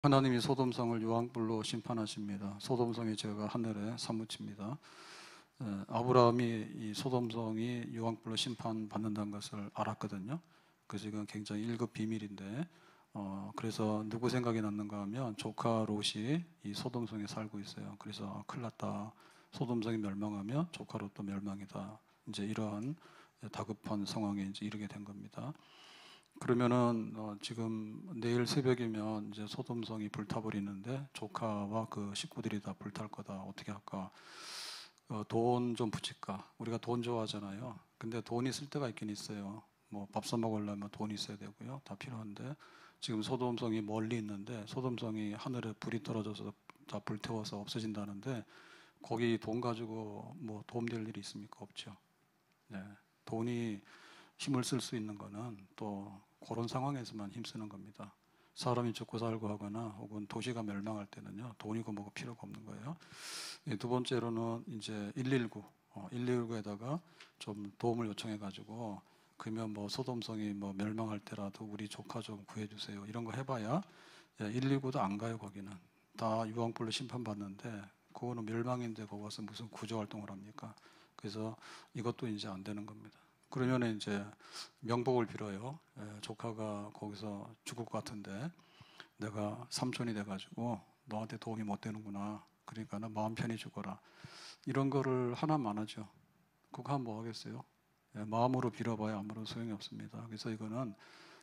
하나님이 소돔성을 유황불로 심판하십니다. 소돔성의 죄가 하늘에 사무칩니다. 아브라함이 이 소돔성이 유황불로 심판받는다는 것을 알았거든요. 그래서 이건 굉장히 1급 비밀인데, 그래서 누구 생각이 났는가 하면 조카 롯이 이 소돔성에 살고 있어요. 그래서 큰일 났다. 소돔성이 멸망하면 조카 롯도 멸망이다. 이제 이러한 다급한 상황에 이제 이르게 된 겁니다. 그러면은 지금 내일 새벽이면 이제 소돔성이 불타버리는데 조카와 그 식구들이 다 불탈 거다. 어떻게 할까? 돈 좀 붙일까? 우리가 돈 좋아하잖아요. 근데 돈이 쓸 때가 있긴 있어요. 뭐 밥 사 먹으려면 돈이 있어야 되고요. 다 필요한데 지금 소돔성이 멀리 있는데 소돔성이 하늘에 불이 떨어져서 다 불태워서 없어진다는데 거기 돈 가지고 뭐 도움될 일이 있습니까? 없죠. 네. 돈이 힘을 쓸 수 있는 거는 또 그런 상황에서만 힘쓰는 겁니다. 사람이 죽고 살고 하거나 혹은 도시가 멸망할 때는요, 돈이고 뭐고 필요가 없는 거예요. 두 번째로는 이제 119, 119에다가 좀 도움을 요청해가지고 그러면 뭐 소돔성이 뭐 멸망할 때라도 우리 조카 좀 구해주세요. 이런 거 해봐야 119도 안 가요. 거기는 다 유황불로 심판받는데 그거는 멸망인데 거기 가서 무슨 구조 활동을 합니까? 그래서 이것도 이제 안 되는 겁니다. 그러면 이제 명복을 빌어요. 조카가 거기서 죽을 것 같은데 내가 삼촌이 돼가지고 너한테 도움이 못 되는구나. 그러니까 나 마음 편히 죽어라. 이런 거를 하나만 안 하죠. 그거 하면 뭐 하겠어요? 마음으로 빌어봐야 아무런 소용이 없습니다. 그래서 이거는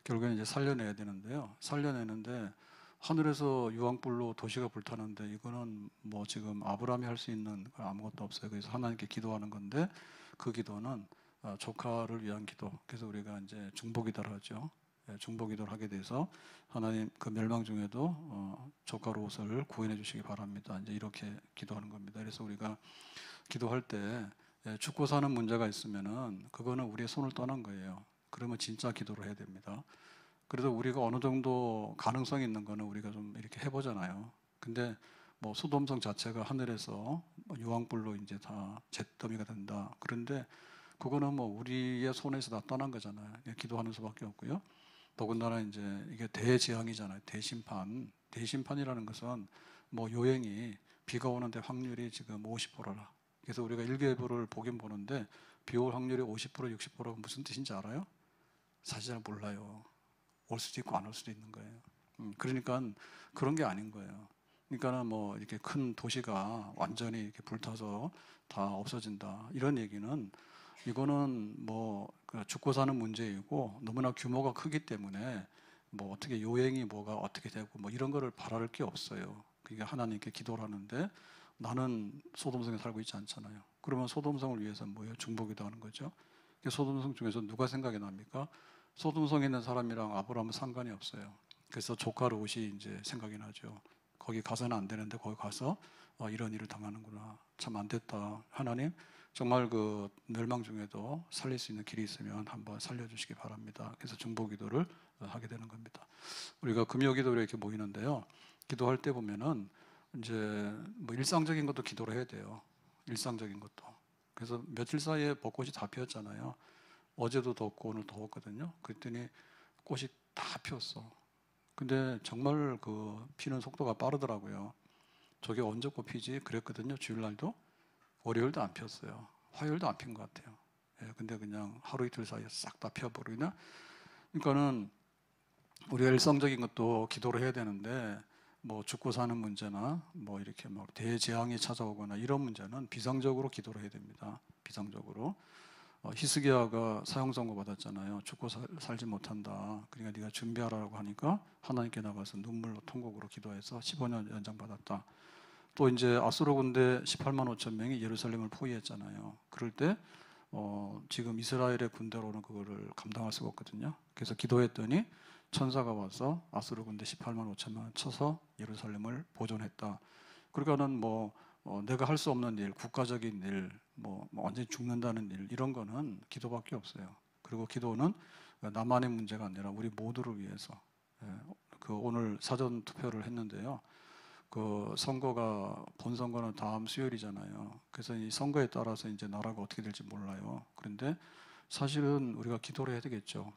결국엔 이제 살려내야 되는데요. 살려내는데 하늘에서 유황불로 도시가 불타는데 이거는 뭐 지금 아브라함이 할 수 있는 아무것도 없어요. 그래서 하나님께 기도하는 건데 그 기도는 조카를 위한 기도. 그래서 우리가 이제 중보기도를 하죠. 중보기도를 하게 돼서 하나님 그 멸망 중에도 조카 롯을 구원해 주시기 바랍니다. 이제 이렇게 기도하는 겁니다. 그래서 우리가 기도할 때 죽고 사는 문제가 있으면은 그거는 우리의 손을 떠난 거예요. 그러면 진짜 기도를 해야 됩니다. 그래서 우리가 어느 정도 가능성이 있는 거는 우리가 좀 이렇게 해보잖아요. 근데 뭐 소돔성 자체가 하늘에서 유황불로 이제 다 잿더미가 된다. 그런데 그거는 뭐 우리의 손에서 다 떠난 거잖아요. 기도하는 수밖에 없고요. 더군다나 이제 이게 대재앙이잖아요. 대심판. 대심판이라는 것은 뭐 요행이 비가 오는데 확률이 지금 50%라. 그래서 우리가 일기예보를 보긴 보는데 비 올 확률이 50%, 60%가 무슨 뜻인지 알아요? 사실 잘 몰라요. 올 수도 있고 안 올 수도 있는 거예요. 그러니까 그런 게 아닌 거예요. 그러니까는 뭐 이렇게 큰 도시가 완전히 이렇게 불타서 다 없어진다. 이런 얘기는 이거는 뭐 죽고 사는 문제이고 너무나 규모가 크기 때문에 뭐 어떻게 요행이 뭐가 어떻게 되고 뭐 이런 거를 바랄 게 없어요. 그게 하나님께 기도를 하는데 나는 소돔성에 살고 있지 않잖아요. 그러면 소돔성을 위해서 뭐예요? 중보기도 하는 거죠. 소돔성 중에서 누가 생각이 납니까? 소돔성에 있는 사람이랑 아브라함은 상관이 없어요. 그래서 조카 롯이 이제 생각이 나죠. 거기 가서는 안 되는데 거기 가서 이런 일을 당하는구나. 참 안 됐다. 하나님 정말 그 멸망 중에도 살릴 수 있는 길이 있으면 한번 살려주시기 바랍니다. 그래서 중보기도를 하게 되는 겁니다. 우리가 금요기도로 이렇게 모이는데요. 기도할 때 보면은 이제 뭐 일상적인 것도 기도를 해야 돼요. 일상적인 것도. 그래서 며칠 사이에 벚꽃이 다 피었잖아요. 어제도 덥고 오늘 더웠거든요. 그랬더니 꽃이 다 피었어. 근데 정말 그 피는 속도가 빠르더라고요. 저게 언제 꽃 피지? 그랬거든요. 주일날도. 월요일도 안 피었어요. 화요일도 안 핀 것 같아요. 근데 그냥 하루 이틀 사이에 싹 다 피어버리나? 그러니까는 우리가 일상적인 것도 기도를 해야 되는데 뭐 죽고 사는 문제나 뭐 이렇게 막 대재앙이 찾아오거나 이런 문제는 비상적으로 기도를 해야 됩니다. 비상적으로. 히스기야가 사형 선고 받았잖아요. 죽고 살지 못한다. 그러니까 네가 준비하라고 하니까 하나님께 나가서 눈물로 통곡으로 기도해서 15년 연장 받았다. 또 이제 아수르 군대 18만 5천 명이 예루살렘을 포위했잖아요. 그럴 때 지금 이스라엘의 군대로는 그거를 감당할 수가 없거든요. 그래서 기도했더니 천사가 와서 아수르 군대 18만 5천 명 쳐서 예루살렘을 보존했다. 그러니까는 뭐 내가 할 수 없는 일, 국가적인 일, 뭐 완전히 죽는다는 일 이런 거는 기도밖에 없어요. 그리고 기도는 나만의 문제가 아니라 우리 모두를 위해서. 그 오늘 사전 투표를 했는데요. 그 선거가 본선거는 다음 수요일이잖아요. 그래서 이 선거에 따라서 이제 나라가 어떻게 될지 몰라요. 그런데 사실은 우리가 기도를 해야 되겠죠.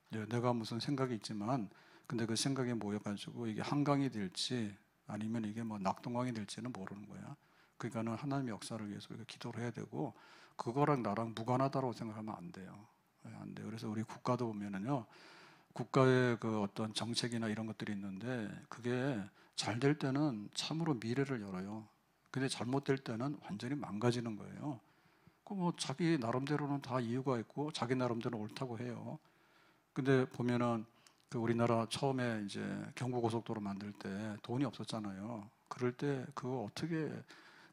내가 무슨 생각이 있지만 근데 그 생각에 모여가지고 이게 한강이 될지 아니면 이게 뭐 낙동강이 될지는 모르는 거야. 그러니까는 하나님의 역사를 위해서 우리가 기도를 해야 되고 그거랑 나랑 무관하다고 생각하면 안 돼요. 안 돼요. 그래서 우리 국가도 보면은요, 국가의 그 어떤 정책이나 이런 것들이 있는데 그게 잘 될 때는 참으로 미래를 열어요. 근데 잘못될 때는 완전히 망가지는 거예요. 그 뭐 자기 나름대로는 다 이유가 있고 자기 나름대로 옳다고 해요. 근데 보면은 그 우리나라 처음에 이제 경부고속도로 만들 때 돈이 없었잖아요. 그럴 때 그거 어떻게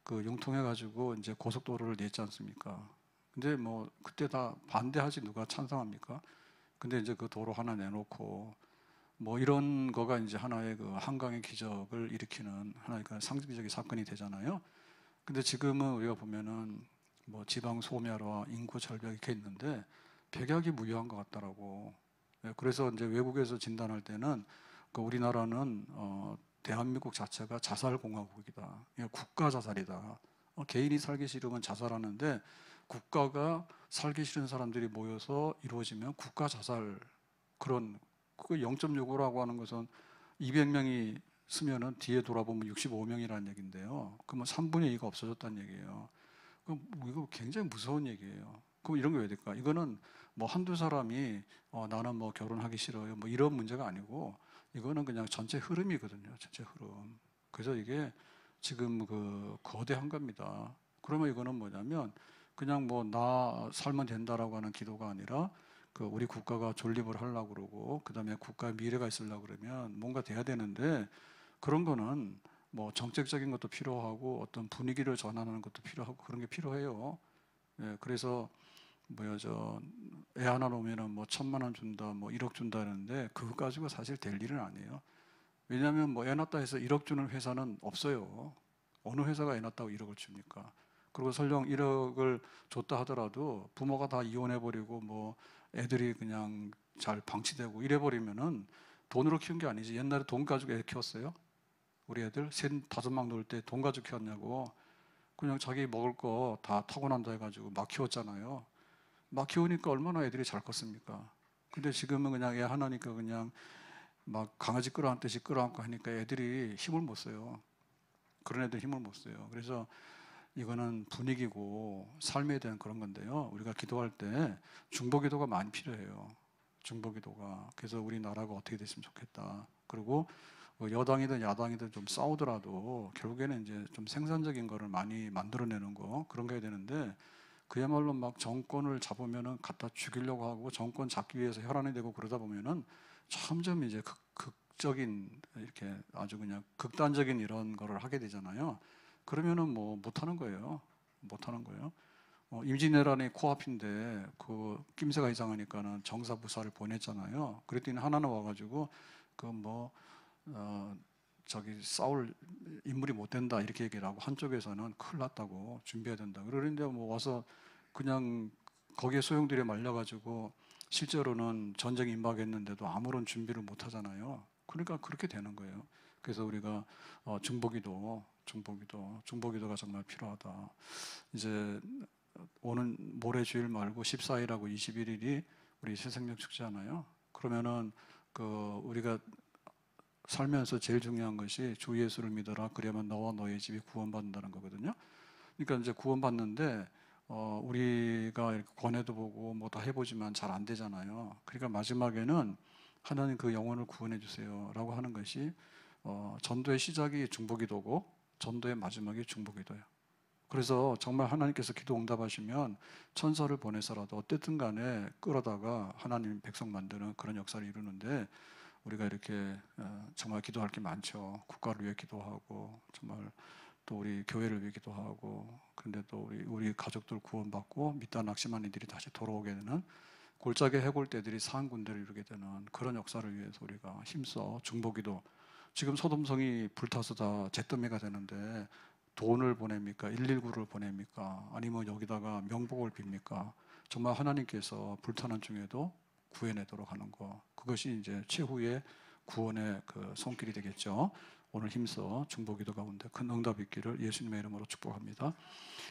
그 융통해 가지고 이제 고속도로를 냈지 않습니까? 근데 뭐 그때 다 반대하지 누가 찬성합니까? 근데 이제 그 도로 하나 내놓고 뭐 이런 거가 이제 하나의 그 한강의 기적을 일으키는 하나의 그 상징적인 사건이 되잖아요. 근데 지금은 우리가 보면은 뭐 지방 소멸화, 인구 절벽 이렇게 있는데 백약이 무효한 것 같더라고. 예, 그래서 이제 외국에서 진단할 때는 그 우리나라는 대한민국 자체가 자살공화국이다. 이게 국가 자살이다. 개인이 살기 싫으면 자살하는데 국가가 살기 싫은 사람들이 모여서 이루어지면 국가 자살 그런 그 0.65라고 하는 것은 200명이 쓰면은 뒤에 돌아보면 65명이라는 얘기인데요. 그러면 3분의 2가 없어졌다는 얘기예요. 그럼 이거 굉장히 무서운 얘기예요. 그럼 이런 게 왜 될까? 이거는 뭐 한두 사람이 나는 뭐 결혼하기 싫어요. 뭐 이런 문제가 아니고 이거는 그냥 전체 흐름이거든요. 전체 흐름. 그래서 이게 지금 그 거대한 겁니다. 그러면 이거는 뭐냐면 그냥 뭐 나 살면 된다라고 하는 기도가 아니라 그 우리 국가가 존립을 하려고 그러고 그다음에 국가의 미래가 있으려고 그러면 뭔가 돼야 되는데 그런 거는 뭐 정책적인 것도 필요하고 어떤 분위기를 전환하는 것도 필요하고 그런 게 필요해요. 예, 그래서 뭐야 저 애 하나 놓으면은 뭐 1,000만 원 준다, 뭐 1억 준다 하는데 그거 가지고 사실 될 일은 아니에요. 왜냐하면 뭐 애 낳다 해서 1억 주는 회사는 없어요. 어느 회사가 애 낳다고 1억을 줍니까? 그리고 설령 1억을 줬다 하더라도 부모가 다 이혼해버리고 뭐 애들이 그냥 잘 방치되고 이래버리면은 돈으로 키운 게 아니지. 옛날에 돈 가지고 애 키웠어요? 우리 애들 셋 다섯 막 놀 때 돈 가지고 키웠냐고. 그냥 자기 먹을 거 다 타고난다 해가지고 막 키웠잖아요. 막 키우니까 얼마나 애들이 잘 컸습니까? 근데 지금은 그냥 애 하나니까 그냥 막 강아지 끌어안듯이 끌어안고 하니까 애들이 힘을 못 써요. 그런 애들 힘을 못 써요. 그래서 이거는 분위기고 삶에 대한 그런 건데요. 우리가 기도할 때 중보기도가 많이 필요해요. 중보기도가. 그래서 우리나라가 어떻게 됐으면 좋겠다. 그리고 뭐 여당이든 야당이든 좀 싸우더라도 결국에는 이제 좀 생산적인 거를 많이 만들어내는 거 그런 거 해야 되는데 그야말로 막 정권을 잡으면은 갖다 죽이려고 하고 정권 잡기 위해서 혈안이 되고 그러다 보면은 점점 이제 극적인 이렇게 아주 그냥 극단적인 이런 거를 하게 되잖아요. 그러면은 뭐 못하는 거예요. 못하는 거예요. 임진왜란이 코앞인데 그 낌새가 이상하니까는 정사부사를 보냈잖아요. 그랬더니 하나는 와가지고 그뭐 저기 싸울 인물이 못 된다 이렇게 얘기를 하고 한쪽에서는 큰일 났다고 준비해야 된다. 그러는데 뭐 와서 그냥 거기에 소용돌이에 말려가지고 실제로는 전쟁이 임박했는데도 아무런 준비를 못 하잖아요. 그러니까 그렇게 되는 거예요. 그래서 우리가 중보기도가 정말 필요하다. 이제 오는 모레 주일 말고 14일하고 21일이 우리 새생명 축제잖아요. 그러면은 그 우리가 살면서 제일 중요한 것이 주 예수를 믿어라. 그러면 너와 너의 집이 구원받는다는 거거든요. 그러니까 이제 구원받는데 우리가 이렇게 권해도 보고 뭐 다 해보지만 잘 안 되잖아요. 그러니까 마지막에는 하나님 그 영혼을 구원해 주세요라고 하는 것이 전도의 시작이 중보기도고 전도의 마지막이 중보기도예요. 그래서 정말 하나님께서 기도 응답하시면 천사를 보내서라도 어쨌든 간에 끌어다가 하나님 백성 만드는 그런 역사를 이루는데 우리가 이렇게 정말 기도할 게 많죠. 국가를 위해 기도하고 정말 또 우리 교회를 위해 기도하고 그런데 또 우리 가족들 구원받고 믿다 낙심한 이들이 다시 돌아오게 되는 골짜기 해골대들이 산 군대를 이루게 되는 그런 역사를 위해서 우리가 힘써 중보기도 지금 소돔성이 불타서 다 잿더미가 되는데 돈을 보냅니까? 119를 보냅니까? 아니면 여기다가 명복을 빕니까? 정말 하나님께서 불타는 중에도 구해내도록 하는 거 그것이 이제 최후의 구원의 그 손길이 되겠죠. 오늘 힘써 중보기도 가운데 큰 응답 있기를 예수님의 이름으로 축복합니다.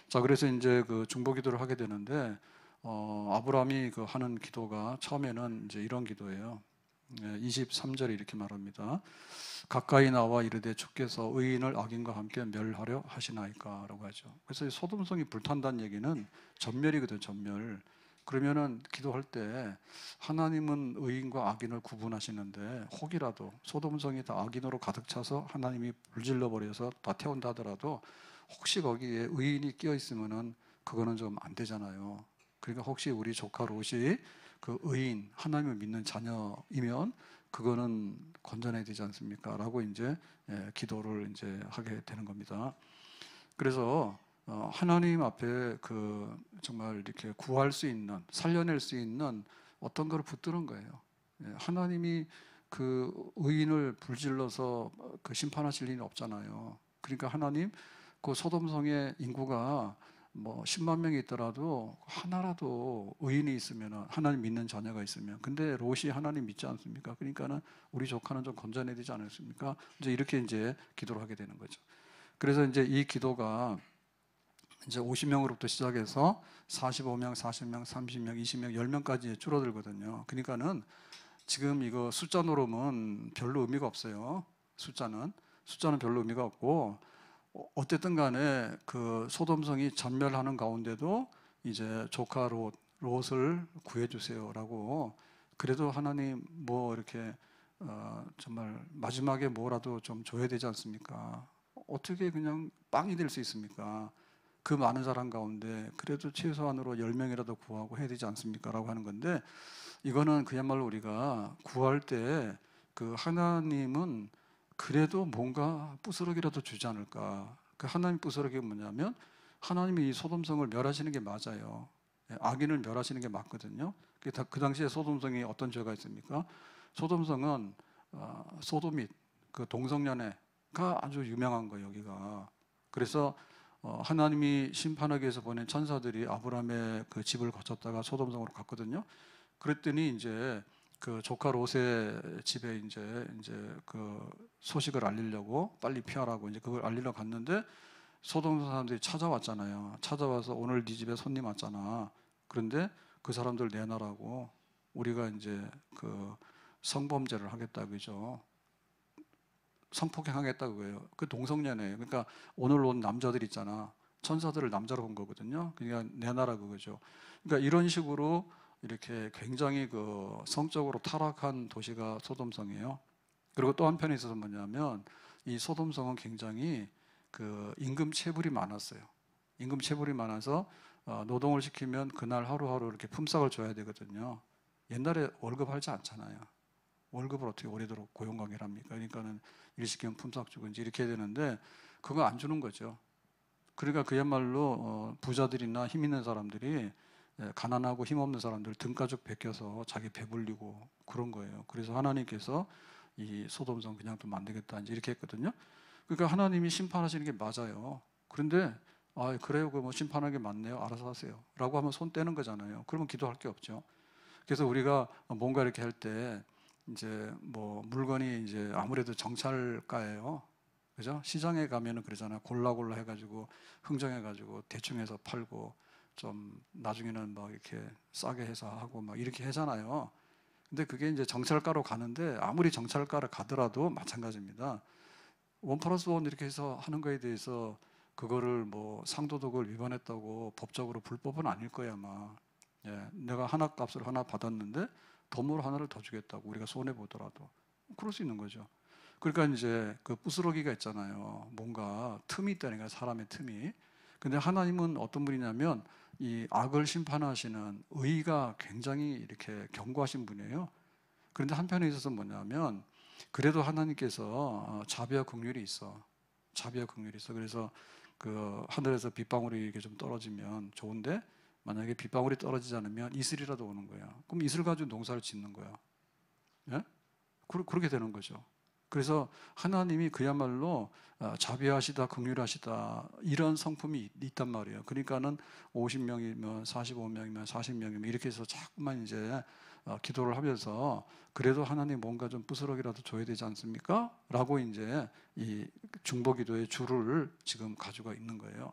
자, 그래서 이제 그 중보기도를 하게 되는데 아브라함이 그 하는 기도가 처음에는 이제 이런 기도예요. 23절에 이렇게 말합니다. 가까이 나와 이르되 주께서 의인을 악인과 함께 멸하려 하시나이까라고 하죠. 그래서 소돔성이 불탄다는 얘기는 전멸이거든, 전멸. 그러면은 기도할 때 하나님은 의인과 악인을 구분하시는데 혹이라도 소돔성이 다 악인으로 가득 차서 하나님이 불질러 버려서 다 태운다 하더라도 혹시 거기에 의인이 끼어 있으면은 그거는 좀 안 되잖아요. 그러니까 혹시 우리 조카 롯이 그 의인, 하나님을 믿는 자녀이면 그거는 건져내야 되지 않습니까? 라고 이제 기도를 이제 하게 되는 겁니다. 그래서 하나님 앞에 그 정말 이렇게 구할 수 있는, 살려낼 수 있는 어떤 걸 붙드는 거예요. 하나님이 그 의인을 불질러서 그 심판하실 일은 없잖아요. 그러니까 하나님 그 소돔성의 인구가 뭐 10만 명이 있더라도 하나라도 의인이 있으면, 하나님 믿는 자녀가 있으면, 근데 롯이 하나님 믿지 않습니까? 그러니까는 우리 조카는 좀 건져내야 되지 않습니까? 이제 이렇게 이제 기도를 하게 되는 거죠. 그래서 이제 이 기도가 이제 50명으로부터 시작해서 45명, 40명, 30명, 20명, 10명까지 줄어들거든요. 그러니까는 지금 이거 숫자 노름은 별로 의미가 없어요. 숫자는 별로 의미가 없고, 어쨌든 간에 그 소돔성이 전멸하는 가운데도 이제 조카 롯을 구해주세요라고. 그래도 하나님 뭐 이렇게 정말 마지막에 뭐라도 좀 줘야 되지 않습니까? 어떻게 그냥 빵이 될 수 있습니까? 그 많은 사람 가운데 그래도 최소한으로 10명이라도 구하고 해야 되지 않습니까? 라고 하는 건데, 이거는 그야말로 우리가 구할 때 그 하나님은 그래도 뭔가 부스러기라도 주지 않을까. 그 하나님 부스러기가 뭐냐면 하나님이 이 소돔성을 멸하시는 게 맞아요. 악인을 멸하시는 게 맞거든요. 그 당시에 소돔성이 어떤 죄가 있습니까? 소돔성은 소도밋, 그 동성연애가 아주 유명한 거예요, 여기가. 그래서 하나님이 심판하기 위해서 보낸 천사들이 아브라함의 그 집을 거쳤다가 소돔성으로 갔거든요. 그랬더니 이제 그 조카 롯의 집에 이제 그 소식을 알리려고 빨리 피하라고 이제 그걸 알리러 갔는데 소돔 사람들이 찾아왔잖아요. 찾아와서 오늘 네 집에 손님 왔잖아. 그런데 그 사람들 내놔라고, 우리가 이제 그 성범죄를 하겠다 그죠? 성폭행하겠다 그거예요. 그 동성연애예요. 그러니까 오늘 온 남자들 있잖아. 천사들을 남자로 본 거거든요. 그러니까 내놔라 그거죠. 그러니까 이런 식으로 이렇게 굉장히 그 성적으로 타락한 도시가 소돔성이에요. 그리고 또 한편에 있어서 뭐냐면 이 소돔성은 굉장히 그 임금 체불이 많았어요. 임금 체불이 많아서 노동을 시키면 그날 하루하루 이렇게 품삯을 줘야 되거든요. 옛날에 월급 하지 않잖아요. 월급을 어떻게 오래도록 고용관계를 합니까? 그러니까는 일 시키면 품삯 주고 이제 이렇게 해야 되는데 그거 안 주는 거죠. 그러니까 그야말로 부자들이나 힘 있는 사람들이 가난하고 힘없는 사람들 등가죽 베껴서 자기 배불리고 그런 거예요. 그래서 하나님께서 이 소돔성 그냥 두면 안 되겠다 이제 이렇게 했거든요. 그러니까 하나님이 심판하시는 게 맞아요. 그런데 그래요, 그 뭐 심판하는 게 맞네요. 알아서 하세요.라고 하면 손 떼는 거잖아요. 그러면 기도할 게 없죠. 그래서 우리가 뭔가 이렇게 할 때 이제 뭐 물건이 이제 아무래도 정찰가예요. 그죠? 시장에 가면은 그러잖아요. 골라 해가지고 흥정해가지고 대충 해서 팔고 좀 나중에는 막 이렇게 싸게 해서 하고 막 이렇게 하잖아요. 근데 그게 이제 정찰가로 가는데 아무리 정찰가를 가더라도 마찬가지입니다. 1+1 이렇게 해서 하는 거에 대해서 그거를 뭐 상도덕을 위반했다고 법적으로 불법은 아닐 거야 아마. 내가 하나 값을 하나 받았는데 덤으로 하나를 더 주겠다고 우리가 손해 보더라도 그럴 수 있는 거죠. 그러니까 이제 그 부스러기가 있잖아요. 뭔가 틈이 있다니까, 사람의 틈이. 근데 하나님은 어떤 분이냐면 이 악을 심판하시는 의가 굉장히 이렇게 견고하신 분이에요. 그런데 한편에 있어서 뭐냐면 그래도 하나님께서 자비와 긍휼이 있어. 자비와 긍휼이 있어. 그래서 그 하늘에서 빗방울이 이렇게 좀 떨어지면 좋은데 만약에 빗방울이 떨어지지 않으면 이슬이라도 오는 거야. 그럼 이슬 가지고 농사를 짓는 거야. 예? 그렇게 되는 거죠. 그래서 하나님이 그야말로 자비하시다, 긍휼하시다 이런 성품이 있단 말이에요. 그러니까는 50명이면 45명이면 40명이면 이렇게 해서 자꾸만 이제 기도를 하면서 그래도 하나님 뭔가 좀 부스러기라도 줘야 되지 않습니까? 라고 이제 이 중보기도의 줄을 지금 가지고 있는 거예요.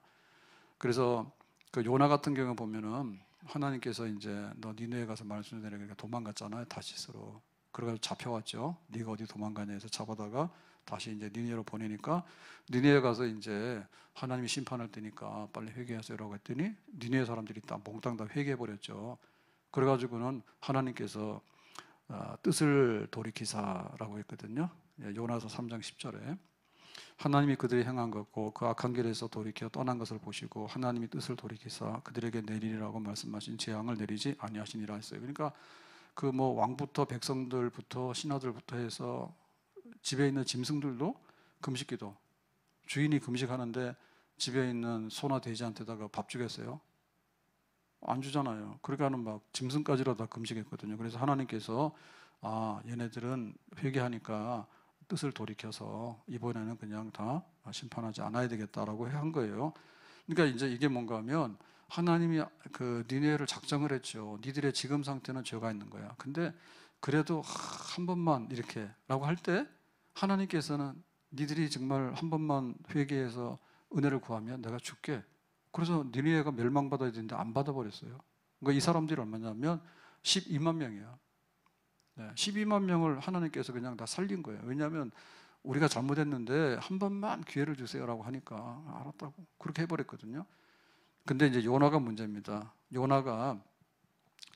그래서 그 요나 같은 경우 보면은 하나님께서 이제 너 니네에 가서 말씀 전해라 그러니까 도망갔잖아요, 다시스로. 그래가지고 잡혀왔죠. 네가 어디 도망가냐 해서 잡아다가 다시 이제 니느웨로 보내니까 니느웨 가서 이제 하나님이 심판할 때니까 빨리 회개하세요라고 했더니 니느웨 사람들이 다 몽땅 다 회개해 버렸죠. 그래가지고는 하나님께서 뜻을 돌이키사라고 했거든요. 요나서 3장 10절에 하나님이 그들이 행한 것고 그 악한 길에서 돌이켜 떠난 것을 보시고 하나님이 뜻을 돌이키사 그들에게 내리리라고 말씀하신 재앙을 내리지 아니하시니라 했어요. 그러니까 그 뭐 왕부터 백성들부터 신하들부터 해서 집에 있는 짐승들도 금식기도, 주인이 금식하는데 집에 있는 소나 돼지한테다가 밥 주겠어요? 안 주잖아요. 그러니까는 막 짐승까지라도 다 금식했거든요. 그래서 하나님께서 얘네들은 회개하니까 뜻을 돌이켜서 이번에는 그냥 다 심판하지 않아야 되겠다라고 한 거예요. 그러니까 이제 이게 뭔가 하면 하나님이 그 니느웨를 작정을 했죠. 니들의 지금 상태는 죄가 있는 거야. 근데 그래도 한 번만 이렇게라고 할 때 하나님께서는 니들이 정말 한 번만 회개해서 은혜를 구하면 내가 줄게. 그래서 니느웨가 멸망받아야 되는데 안 받아버렸어요. 그러니까 이 사람들이 얼마냐면 12만 명이야. 12만 명을 하나님께서 그냥 다 살린 거예요. 왜냐하면 우리가 잘못했는데 한 번만 기회를 주세요라고 하니까 알았다고 그렇게 해버렸거든요. 근데 이제 요나가 문제입니다. 요나가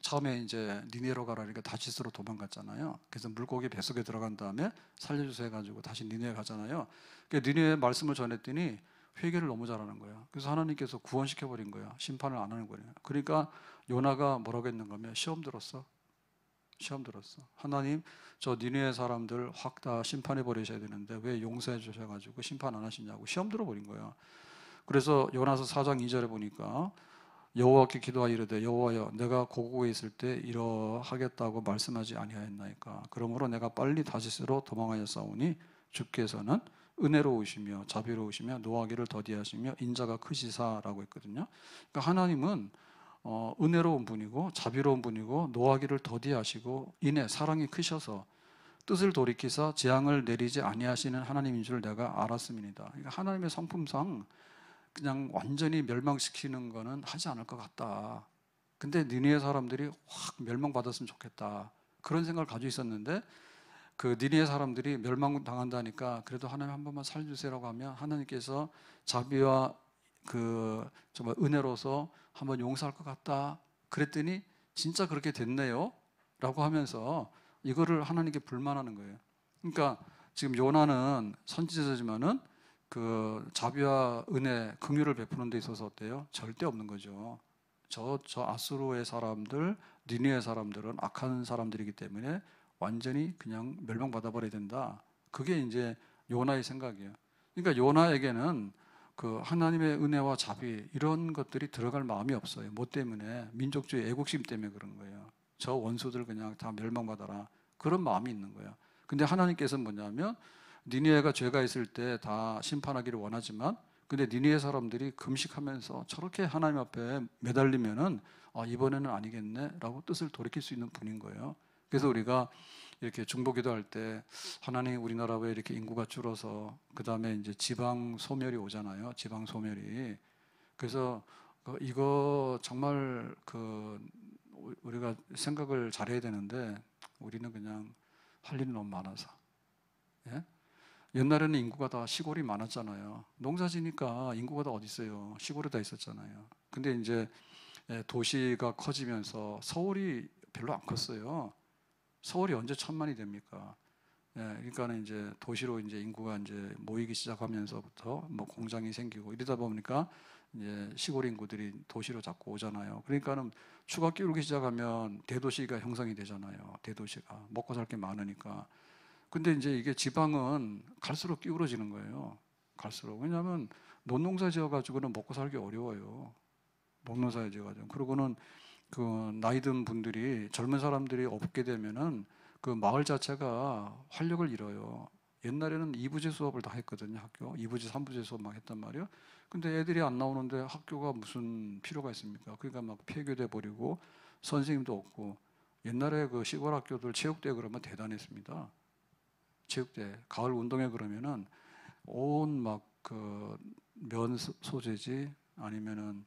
처음에 이제 니느웨로 가라 그러니까 다시스로 도망갔잖아요. 그래서 물고기 뱃속에 들어간 다음에 살려주세요 해가지고 다시 니느웨 가잖아요. 그러니까 니느웨 말씀을 전했더니 회개를 너무 잘하는 거야. 그래서 하나님께서 구원시켜버린 거야. 심판을 안 하는 거예요. 그러니까 요나가 뭐라고 했는가 하면 시험 들었어. 하나님, 저 니느웨 사람들 확 다 심판해 버리셔야 되는데 왜 용서해 주셔가지고 심판 안 하시냐고 시험 들어버린 거야. 그래서 요나서 4장 2절에 보니까 여호와께 기도하여 이르되 여호와여 내가 고국에 있을 때 이러하겠다고 말씀하지 아니하였나이까. 그러므로 내가 빨리 다시스로 도망하였사오니 주께서는 은혜로우시며 자비로우시며 노하기를 더디하시며 인자가 크시사라고 했거든요. 그러니까 하나님은 은혜로운 분이고 자비로운 분이고 노하기를 더디하시고 인애 사랑이 크셔서 뜻을 돌이키사 재앙을 내리지 아니하시는 하나님인 줄 내가 알았음이니이다. 그러니까 하나님의 성품상 그냥 완전히 멸망시키는 거는 하지 않을 것 같다. 근데 니느웨 사람들이 확 멸망받았으면 좋겠다. 그런 생각을 가지고 있었는데 그 니느웨 사람들이 멸망당한다니까 그래도 하나님 한 번만 살려주세요라고 하면 하나님께서 자비와 그 정말 은혜로서 한번 용서할 것 같다. 그랬더니 진짜 그렇게 됐네요. 라고 하면서 이거를 하나님께 불만하는 거예요. 그러니까 지금 요나는 선지자지만은 그 자비와 은혜, 긍휼을 베푸는 데 있어서 어때요? 절대 없는 거죠. 저 아수르의 사람들, 니느웨 사람들은 악한 사람들이기 때문에 완전히 그냥 멸망받아 버려야 된다. 그게 이제 요나의 생각이에요. 그러니까 요나에게는 그 하나님의 은혜와 자비 이런 것들이 들어갈 마음이 없어요. 뭐 때문에? 민족주의 애국심 때문에 그런 거예요. 저 원수들 그냥 다 멸망받아라. 그런 마음이 있는 거예요. 근데 하나님께서는 뭐냐면 니느웨가 죄가 있을 때 다 심판하기를 원하지만 근데 니느웨 사람들이 금식하면서 저렇게 하나님 앞에 매달리면은 이번에는 아니겠네라고 뜻을 돌이킬 수 있는 분인 거예요. 그래서 우리가 이렇게 중보기도할 때 하나님 우리나라 왜 이렇게 인구가 줄어서 그 다음에 이제 지방 소멸이 오잖아요. 지방 소멸이. 그래서 이거 정말 그 우리가 생각을 잘해야 되는데 우리는 그냥 할 일이 너무 많아서. 예? 옛날에는 인구가 다 시골이 많았잖아요. 농사 지니까 인구가 다 어디 있어요. 시골에 다 있었잖아요. 근데 이제 도시가 커지면서 서울이 별로 안 컸어요. 서울이 언제 1,000만이 됩니까? 그러니까는 이제 도시로 이제 인구가 이제 모이기 시작하면서부터 뭐 공장이 생기고 이러다 보니까 이제 시골 인구들이 도시로 자꾸 오잖아요. 그러니까는 추가 끼우기 시작하면 대도시가 형성이 되잖아요. 대도시가 먹고 살 게 많으니까. 근데 이제 이게 지방은 갈수록 기울어지는 거예요. 갈수록. 왜냐하면 논농사 지어가지고는 먹고 살기 어려워요. 농농사 지어가지고. 그러고는 그 나이 든 분들이 젊은 사람들이 없게 되면은 그 마을 자체가 활력을 잃어요. 옛날에는 2부제 수업을 다 했거든요. 학교 2부제, 3부제 수업 막 했단 말이에요. 근데 애들이 안 나오는데 학교가 무슨 필요가 있습니까? 그러니까 막 폐교돼 버리고 선생님도 없고. 옛날에 그 시골 학교들 체육대회 그러면 대단했습니다. 체육대 가을 운동회 그러면은 온 막 그 면 소재지 아니면은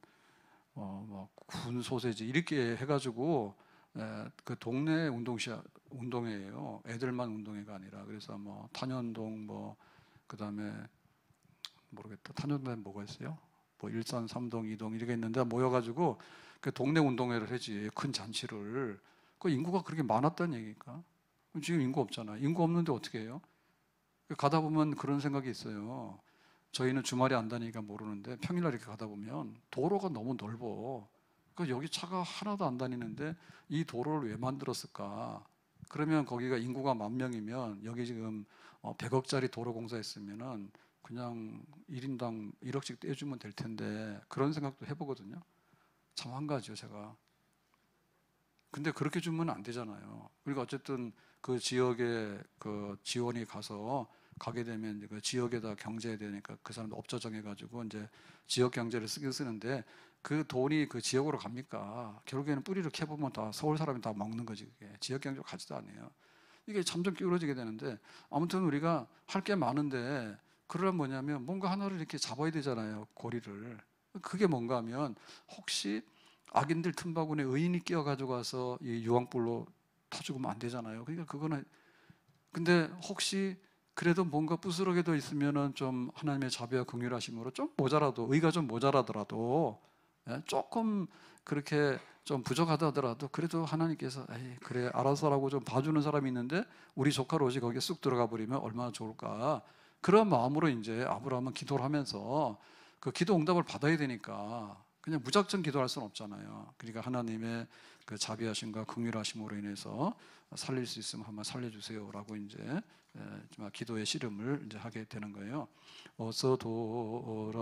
뭐 군 소재지 이렇게 해가지고 그 동네 운동회예요. 애들만 운동회가 아니라. 그래서 뭐 탄현동 뭐 그다음에 모르겠다. 탄현동에 뭐가 있어요? 뭐 일산 3동 2동 이렇게 있는데 모여가지고 그 동네 운동회를 하지. 큰 잔치를. 그 인구가 그렇게 많았다는 얘기니까. 지금 인구 없잖아. 인구 없는데 어떻게 해요? 가다 보면 그런 생각이 있어요. 저희는 주말에 안 다니니까 모르는데 평일날 이렇게 가다 보면 도로가 너무 넓어. 그 여기 차가 하나도 안 다니는데 이 도로를 왜 만들었을까? 그러면 거기가 인구가 10,000명이면 여기 지금 100억짜리 도로 공사했으면은 그냥 1인당 1억씩 떼주면 될 텐데 그런 생각도 해보거든요. 참 한가지요, 제가. 근데 그렇게 주면 안 되잖아요. 그러니까 어쨌든 그 지역에 그 지원이 가게 되면 그 지역에다 경제해야 되니까 그 사람도 업자 정해가지고 이제 지역 경제를 쓰긴 쓰는데 그 돈이 그 지역으로 갑니까? 결국에는 뿌리를 캐보면 다 서울 사람이 다 먹는 거지. 그게 지역 경제로 가지도 않아요. 이게 점점 기울어지게 되는데 아무튼 우리가 할 게 많은데 그러려면 뭐냐면 뭔가 하나를 이렇게 잡아야 되잖아요. 고리를. 그게 뭔가 하면 혹시 악인들 틈바구니에 의인이 끼어 가져가서 이 유황불로 타 죽으면 안 되잖아요. 그러니까 그거는 근데 혹시 그래도 뭔가 부스러기도 있으면은 좀 하나님의 자비와 긍휼하심으로 좀 모자라도 의가 좀 모자라더라도 조금 그렇게 좀 부족하다 하더라도 그래도 하나님께서 에이 그래 알아서라고 좀 봐주는 사람이 있는데 우리 조카 롯이 거기에 쑥 들어가 버리면 얼마나 좋을까. 그런 마음으로 이제 아브라함은 기도를 하면서 그 기도 응답을 받아야 되니까 그냥 무작정 기도할 수는 없잖아요. 그러니까 하나님의 그 자비하심과 긍휼하심으로 인해서 살릴 수 있으면 한번 살려주세요라고 이제 기도의 씨름을 이제 하게 되는 거예요. 어서 돌아오,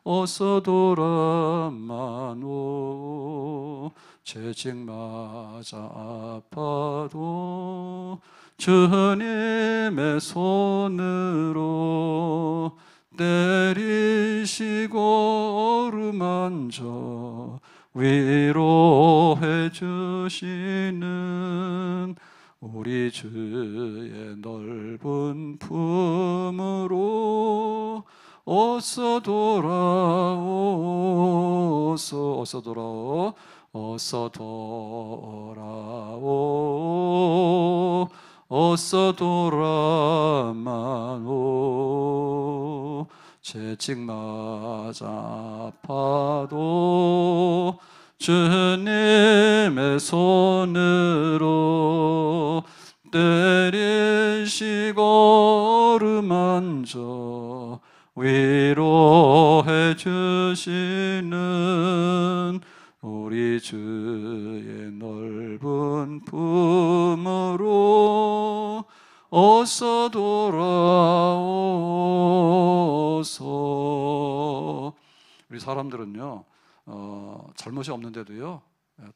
어서 돌아마노. 채찍 맞아 아파도 주님의 손으로 때리시고 어루만져 위로해 주시는 우리 주의 넓은 품으로 어서 돌아오소. 어서 돌아오, 어서 돌아오, 어서 돌아마노. 채찍 맞아 아파도 주님의 손으로 때리시고 어루만져 위로해 주시는 우리 주의 넓은 품으로 어서 돌아오소. 우리 사람들은요 잘못이 없는데도요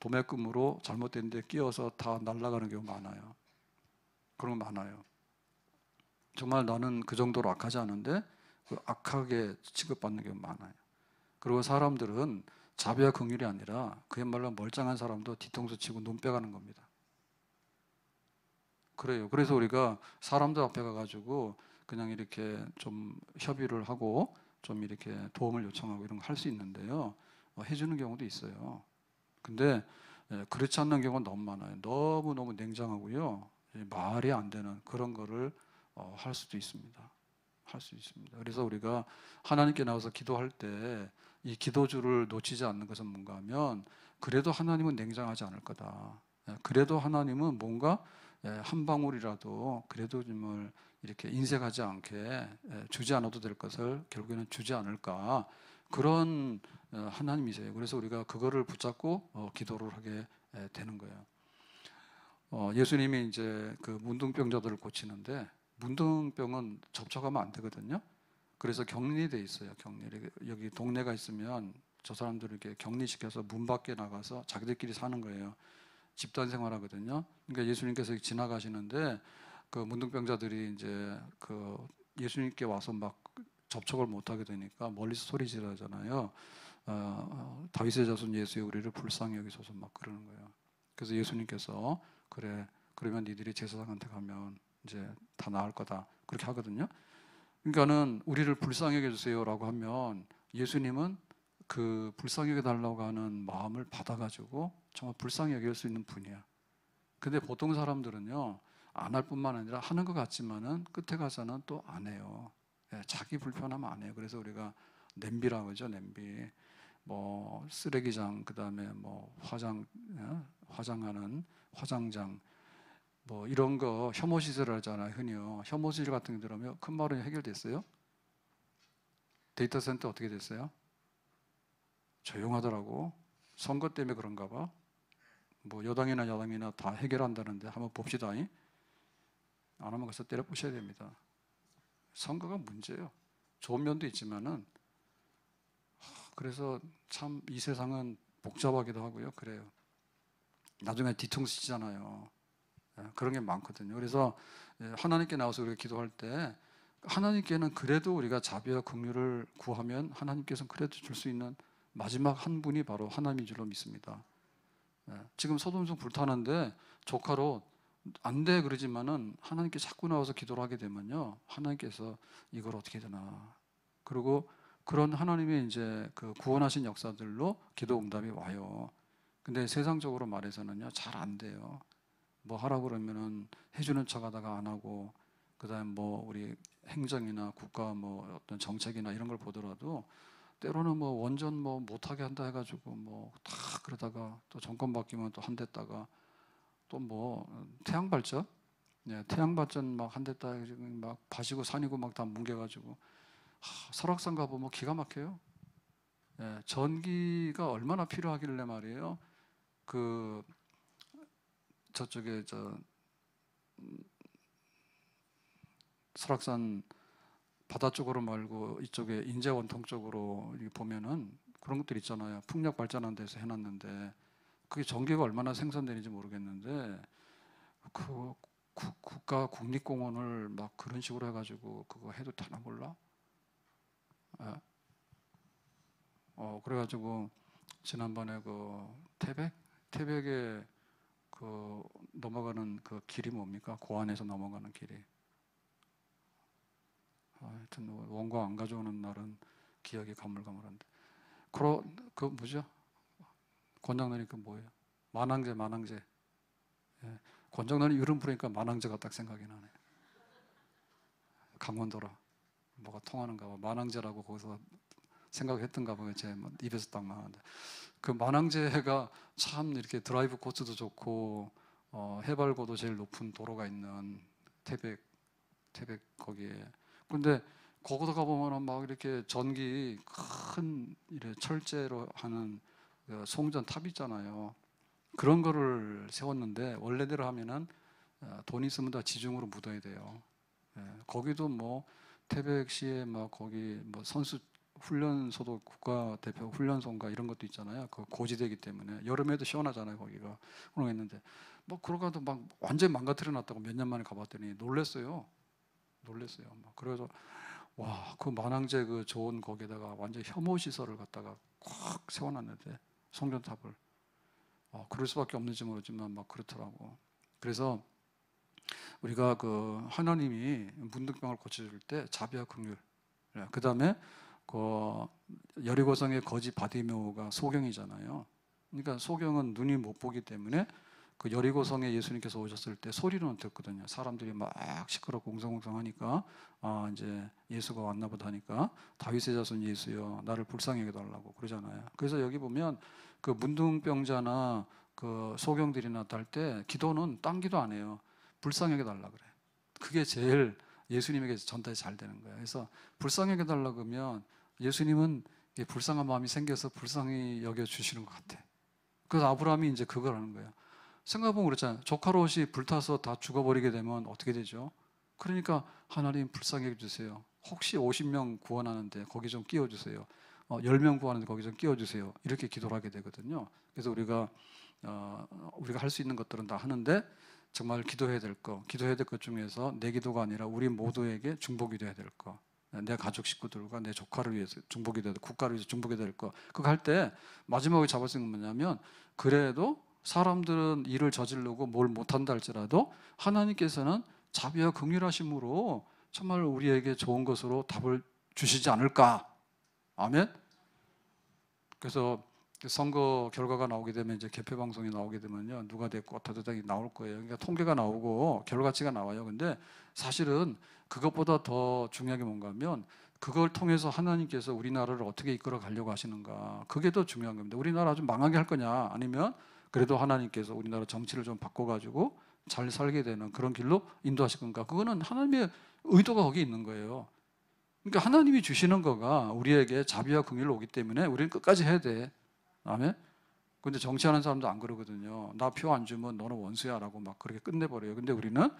도매금으로 잘못된 데 끼어서 다 날아가는 경우가 많아요. 그런 거 많아요. 정말 나는 그 정도로 악하지 않은데 그 악하게 취급받는 경우가 많아요. 그리고 사람들은 자비와 긍휼이 아니라 그야말로 멀쩡한 사람도 뒤통수 치고 눈 빼가는 겁니다. 그래요. 그래서 우리가 사람들 앞에 가가지고 그냥 이렇게 좀 협의를 하고 좀 이렇게 도움을 요청하고 이런 거 할 수 있는데요. 해주는 경우도 있어요. 근데 그렇지 않는 경우가 너무 많아요. 너무너무 냉정하고요. 말이 안 되는 그런 거를 할 수도 있습니다. 할 수 있습니다. 그래서 우리가 하나님께 나와서 기도할 때 이 기도주를 놓치지 않는 것은 뭔가 하면 그래도 하나님은 냉정하지 않을 거다. 그래도 하나님은 뭔가 한 방울이라도 그래도 정말 이렇게 인색하지 않게 주지 않아도 될 것을 결국에는 주지 않을까. 그런 하나님이세요. 그래서 우리가 그거를 붙잡고 기도를 하게 되는 거예요. 예수님이 이제 그 문둥병자들을 고치는데 문둥병은 접촉하면 안 되거든요. 그래서 격리돼 있어요. 여기 동네가 있으면 저 사람들에게 격리시켜서 문 밖에 나가서 자기들끼리 사는 거예요. 집단 생활하거든요. 그러니까 예수님께서 지나가시는데 그 문둥병자들이 이제 그 예수님께 와서 막 접촉을 못 하게 되니까 멀리서 소리 지르잖아요. 다윗의 자손 예수여 우리를 불쌍히 여기소서 막 그러는 거예요. 그래서 예수님께서 그래 그러면 니들이 제사장한테 가면 이제 다 나을 거다 그렇게 하거든요. 그러니까는 우리를 불쌍히 여겨주세요라고 하면 예수님은 그 불쌍히 여겨달라고 하는 마음을 받아가지고 정말 불쌍히 여길 수 있는 분이야. 근데 보통 사람들은요, 안 할 뿐만 아니라 하는 것 같지만은 끝에 가서는 또 안 해요. 예, 자기 불편하면 안 해요. 그래서 우리가 냄비라고 하죠, 냄비. 뭐 쓰레기장, 그다음에 뭐 화장하는 화장장, 뭐 이런 거 혐오 시설 하잖아요, 흔히요. 혐오 시설 같은 게 들어오면 큰 말은 해결됐어요? 데이터 센터 어떻게 됐어요? 조용하더라고. 선거 때문에 그런가 봐. 뭐 여당이나 야당이나 다 해결한다는데 한번 봅시다. 안 하면 가서 때려 부셔야 됩니다. 선거가 문제예요. 좋은 면도 있지만은, 그래서 참 이 세상은 복잡하기도 하고요. 그래요. 나중에 뒤통수 치잖아요. 그런 게 많거든요. 그래서 하나님께 나와서 우리가 기도할 때 하나님께는 그래도 우리가 자비와 긍휼을 구하면 하나님께서는 그래도 줄 수 있는 마지막 한 분이 바로 하나님인 줄로 믿습니다. 지금 소돔성 불타는데 조카로 안 돼 그러지만은 하나님께 자꾸 나와서 기도를 하게 되면요, 하나님께서 이걸 어떻게 되나, 그리고 그런 하나님의 이제 그 구원하신 역사들로 기도 응답이 와요. 근데 세상적으로 말해서는요, 잘 안 돼요. 뭐 하라고 그러면은 해주는 척 하다가 안 하고, 그다음 뭐 우리 행정이나 국가 뭐 어떤 정책이나 이런 걸 보더라도 때로는 뭐 원전 뭐 못하게 한다 해가지고 뭐 다 그러다가 또 정권 바뀌면 또 한 대다가 또 뭐 태양 발전, 태양 발전 막 한 대다 막 바시고 산이고 막 다 뭉개가지고 설악산 가보면 기가 막혀요. 전기가 얼마나 필요하길래 말이에요. 그 저쪽에 설악산 바다 쪽으로 말고 이쪽에 인제 원통 쪽으로 보면은 그런 것들 있잖아요. 풍력 발전한 데서 해놨는데 그게 전기가 얼마나 생산되는지 모르겠는데 그 국가 국립공원을 막 그런 식으로 해가지고 그거 해도 되나 몰라? 그래가지고 지난번에 그 태백에 그 넘어가는 그 길이 뭡니까? 고안에서 넘어가는 길이. 하여튼 원고 안 가져오는 날은 기억이 가물가물한데. 그 뭐죠? 권장로님 그 뭐예요? 만항제. 예. 권장로님 이름 부르니까 만항제가 딱 생각이 나네. 강원도라 뭐가 통하는가 봐. 만항제라고 거기서 생각했던가 봐요. 제 입에서 딱 나왔는데 그 만항제가 참 이렇게 드라이브 코스도 좋고 해발고도 제일 높은 도로가 있는 태백 거기에. 근데 거기서 가보면 막 이렇게 전기 큰 이래 철제로 하는 그 송전 탑 있잖아요. 그런 거를 세웠는데 원래대로 하면은 돈 있으면 다 지중으로 묻어야 돼요. 거기도 뭐 태백시에 막 거기 뭐 선수 훈련소도 국가대표 훈련소인가 이런 것도 있잖아요. 그 고지대이기 때문에 여름에도 시원하잖아요. 거기가 그런 거 했는데 뭐 그러가도 막 완전히 망가뜨려 놨다고 몇 년 만에 가봤더니 놀랬어요. 막 그래서 와, 그 만항제 그 좋은 거기에다가 완전 혐오 시설을 갖다가 꽉 세워놨는데 송전탑을 그럴 수밖에 없는지 모르지만 막 그렇더라고. 그래서 우리가 그 하나님이 문둥병을 고쳐줄 때 자비와 긍휼, 그 다음에 그 여리고성의 거지 바디메오가 소경이잖아요. 그러니까 소경은 눈이 못 보기 때문에 그 여리고성에 예수님께서 오셨을 때 소리는 듣거든요. 사람들이 막 시끄럽고 웅성웅성하니까 이제 예수가 왔나 보다 하니까 다윗의 자손 예수여 나를 불쌍히 여겨달라고 그러잖아요. 그래서 여기 보면 그 문둥병자나 그 소경들이나 할 때 기도는 딴 기도 안 해요. 불쌍히 여겨달라 그래. 그게 제일 예수님에게 전달이 잘 되는 거예요. 그래서 불쌍히 여겨달라 그러면 예수님은 불쌍한 마음이 생겨서 불쌍히 여겨주시는 것 같아. 그래서 아브라함이 이제 그걸 하는 거예요. 생각해보면 그렇잖아요. 조카 롯이 불타서 다 죽어버리게 되면 어떻게 되죠? 그러니까 하나님 불쌍히 여겨주세요. 혹시 50명 구원하는데 거기 좀 끼워주세요. 10명 구하는데 거기 좀 끼워주세요. 이렇게 기도를 하게 되거든요. 그래서 우리가 할 수 있는 것들은 다 하는데 정말 기도해야 될 것 중에서 내 기도가 아니라 우리 모두에게 중보기 도해야 될 것, 내 가족 식구들과 내 조카를 위해서 중보기 도해야 될 것, 국가를 위해서 중보기 도해야 될 것, 그거 할 때 마지막에 잡을 수 있는 건 뭐냐면 그래도 사람들은 일을 저지르고 뭘 못한다 할지라도 하나님께서는 자비와 긍휼하심으로 정말 우리에게 좋은 것으로 답을 주시지 않을까. 아멘. 그래서 선거 결과가 나오게 되면 이제 개표 방송이 나오게 되면요, 누가 됐고 어떠다이 나올 거예요. 그러니까 통계가 나오고 결과치가 나와요. 근데 사실은 그것보다 더 중요한 게 뭔가 하면 그걸 통해서 하나님께서 우리나라를 어떻게 이끌어 가려고 하시는가, 그게 더 중요한 겁니다. 우리나라 좀 망하게 할 거냐, 아니면 그래도 하나님께서 우리나라 정치를 좀 바꿔가지고 잘 살게 되는 그런 길로 인도하실 건가, 그거는 하나님의 의도가 거기 있는 거예요. 그러니까 하나님이 주시는 거가 우리에게 자비와 긍휼로 오기 때문에 우리는 끝까지 해야 돼. 아멘. 근데 정치하는 사람도 안 그러거든요. 나 표 안 주면 너는 원수야라고 막 그렇게 끝내버려요. 근데 우리는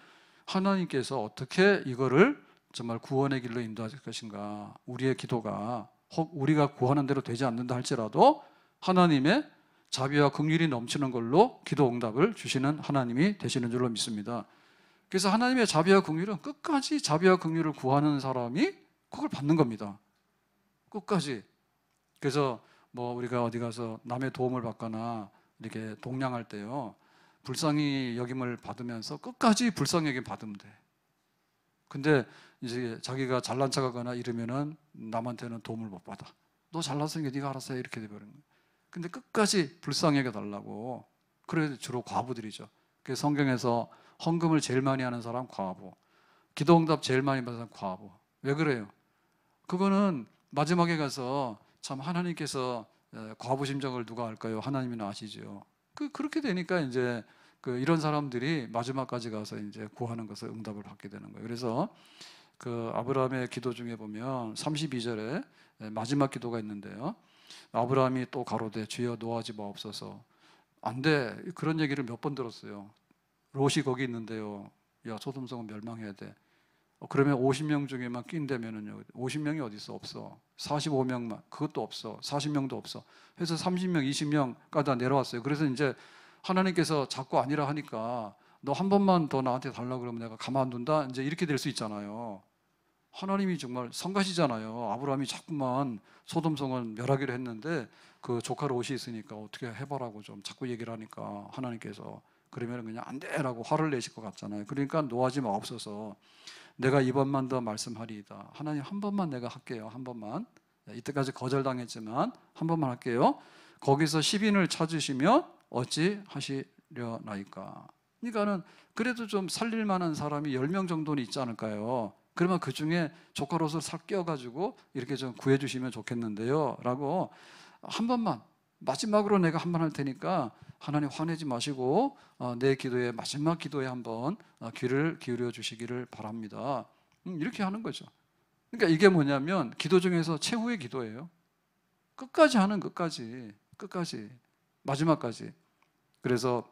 하나님께서 어떻게 이거를 정말 구원의 길로 인도하실 것인가, 우리의 기도가 혹 우리가 구하는 대로 되지 않는다 할지라도 하나님의 자비와 긍휼이 넘치는 걸로 기도 응답을 주시는 하나님이 되시는 줄로 믿습니다. 그래서 하나님의 자비와 긍휼은 끝까지 자비와 긍휼을 구하는 사람이 그걸 받는 겁니다. 끝까지. 그래서 뭐 우리가 어디 가서 남의 도움을 받거나 이렇게 동냥할 때요, 불쌍히 여김을 받으면서 끝까지 불쌍히 여김 받으면 돼. 근데 이제 자기가 잘난 척하거나 이러면은 남한테는 도움을 못 받아. 너 잘났으니까 네가 알아서 해, 이렇게 돼버리는 거예요. 근데 끝까지 불쌍히 여겨달라고. 그래 주로 과부들이죠. 그래서 성경에서 헌금을 제일 많이 하는 사람 과부, 기도응답 제일 많이 받는 사람 과부. 왜 그래요? 그거는 마지막에 가서 참 하나님께서 과부 심정을 누가 알까요? 하나님이나 아시죠. 그렇게 되니까 이제 이런 사람들이 마지막까지 가서 이제 구하는 것을 응답을 받게 되는 거예요. 그래서 아브라함의 기도 중에 보면 32절에 마지막 기도가 있는데요, 아브라함이 또 가로되 주여 노하지 마옵소서. 안 돼. 그런 얘기를 몇 번 들었어요. 롯이 거기 있는데요, 야 소돔성은 멸망해야 돼. 그러면 50명 중에만 낀다면은요, 50명이 어디 있어? 없어. 45명만, 그것도 없어. 40명도 없어. 해서 30명, 20명까지 내려왔어요. 그래서 이제 하나님께서 자꾸 아니라 하니까 너 한 번만 더 나한테 달라 그러면 내가 가만둔다, 이제 이렇게 될 수 있잖아요. 하나님이 정말 성가시잖아요. 아브라함이 자꾸만 소돔성은 멸하기로 했는데 그 조카 롯이 있으니까 어떻게 해봐라고 좀 자꾸 얘기를 하니까 하나님께서 그러면 그냥 안 돼라고 화를 내실 것 같잖아요. 그러니까 노하지 마옵소서. 내가 이번만 더 말씀하리이다. 하나님 한 번만 내가 할게요. 한 번만. 이때까지 거절당했지만 한 번만 할게요. 거기서 10인을 찾으시면 어찌 하시려나이까. 그러니까는 그래도 좀 살릴 만한 사람이 10명 정도는 있지 않을까요? 그러면 그 중에 조카 롯을 싹 끼워가지고 이렇게 좀 구해주시면 좋겠는데요 라고 한 번만, 마지막으로 내가 한 번 할 테니까 하나님 화내지 마시고 내 기도에, 마지막 기도에 한번 귀를 기울여 주시기를 바랍니다. 이렇게 하는 거죠. 그러니까 이게 뭐냐면 기도 중에서 최후의 기도예요. 끝까지 하는, 끝까지 마지막까지. 그래서